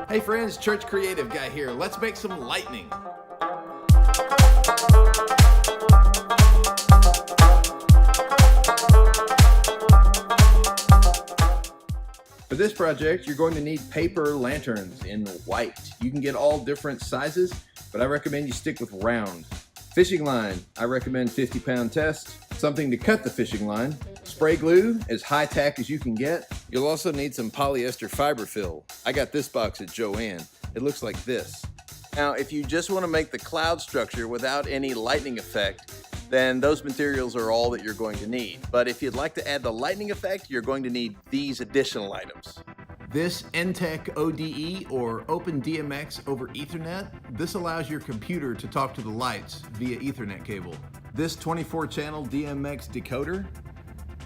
Hey friends, Church Creative Guy here. Let's make some lightning. For this project, you're going to need paper lanterns in white. You can get all different sizes, but I recommend you stick with round. Fishing line, I recommend 50-pound test. Something to cut the fishing line. Spray glue, as high tack as you can get. You'll also need some polyester fiber fill. I got this box at Joann. It looks like this. Now, if you just want to make the cloud structure without any lightning effect, then those materials are all that you're going to need. But if you'd like to add the lightning effect, you're going to need these additional items. This NTEC ODE or Open DMX over Ethernet, this allows your computer to talk to the lights via Ethernet cable. This 24-channel DMX decoder,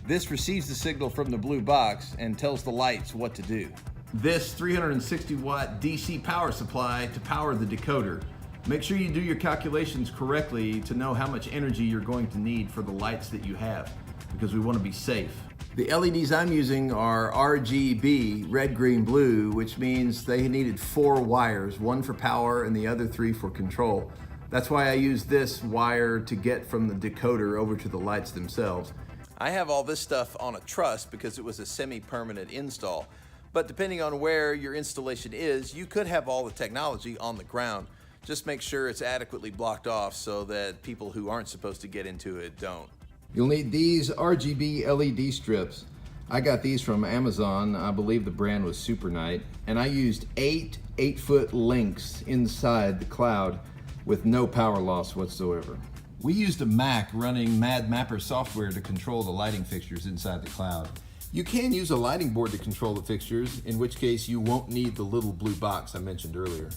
this receives the signal from the blue box and tells the lights what to do. This 360-watt DC power supply to power the decoder. Make sure you do your calculations correctly to know how much energy you're going to need for the lights that you have, because we want to be safe. The LEDs I'm using are RGB, red, green, blue, which means they needed 4 wires, 1 for power and the other 3 for control. That's why I use this wire to get from the decoder over to the lights themselves. I have all this stuff on a truss because it was a semi-permanent install, but depending on where your installation is, you could have all the technology on the ground. Just make sure it's adequately blocked off so that people who aren't supposed to get into it don't. You'll need these RGB LED strips. I got these from Amazon. I believe the brand was Supernight. And I used 8 8-foot links inside the cloud with no power loss whatsoever. We used a Mac running MadMapper software to control the lighting fixtures inside the cloud. You can use a lighting board to control the fixtures, in which case you won't need the little blue box I mentioned earlier.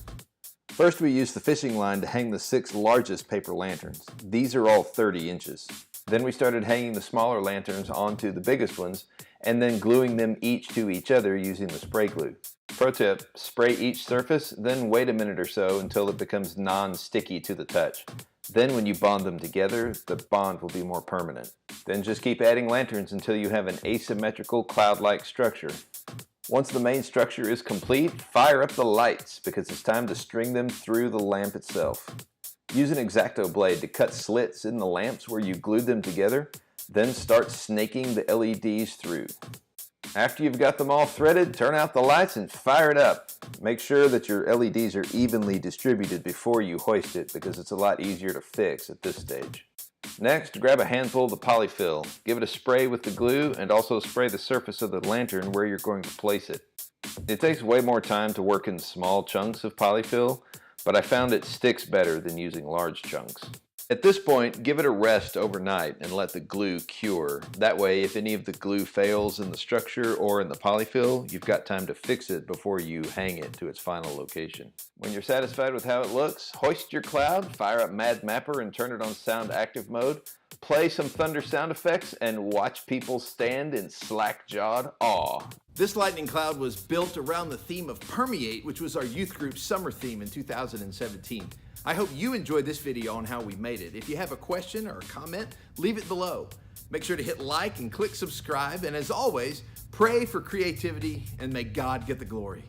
First, we used the fishing line to hang the 6 largest paper lanterns. These are all 30 inches. Then we started hanging the smaller lanterns onto the biggest ones and then gluing them each to each other using the spray glue. Pro tip, spray each surface, then wait a minute or so until it becomes non-sticky to the touch. Then when you bond them together, the bond will be more permanent. Then just keep adding lanterns until you have an asymmetrical cloud-like structure. Once the main structure is complete, fire up the lights because it's time to string them through the lamp itself. Use an X-Acto blade to cut slits in the lamps where you glued them together, then start snaking the LEDs through. After you've got them all threaded, turn out the lights and fire it up. Make sure that your LEDs are evenly distributed before you hoist it because it's a lot easier to fix at this stage. Next, grab a handful of the polyfill. Give it a spray with the glue and also spray the surface of the lantern where you're going to place it. It takes way more time to work in small chunks of polyfill, but I found it sticks better than using large chunks. At this point, give it a rest overnight and let the glue cure. That way, if any of the glue fails in the structure or in the polyfill, you've got time to fix it before you hang it to its final location. When you're satisfied with how it looks, hoist your cloud, fire up MadMapper and turn it on sound active mode, play some thunder sound effects, and watch people stand in slack-jawed awe. This lightning cloud was built around the theme of Permeate, which was our youth group's summer theme in 2017. I hope you enjoyed this video on how we made it. If you have a question or a comment, leave it below. Make sure to hit like and click subscribe, and as always, pray for creativity and may God get the glory.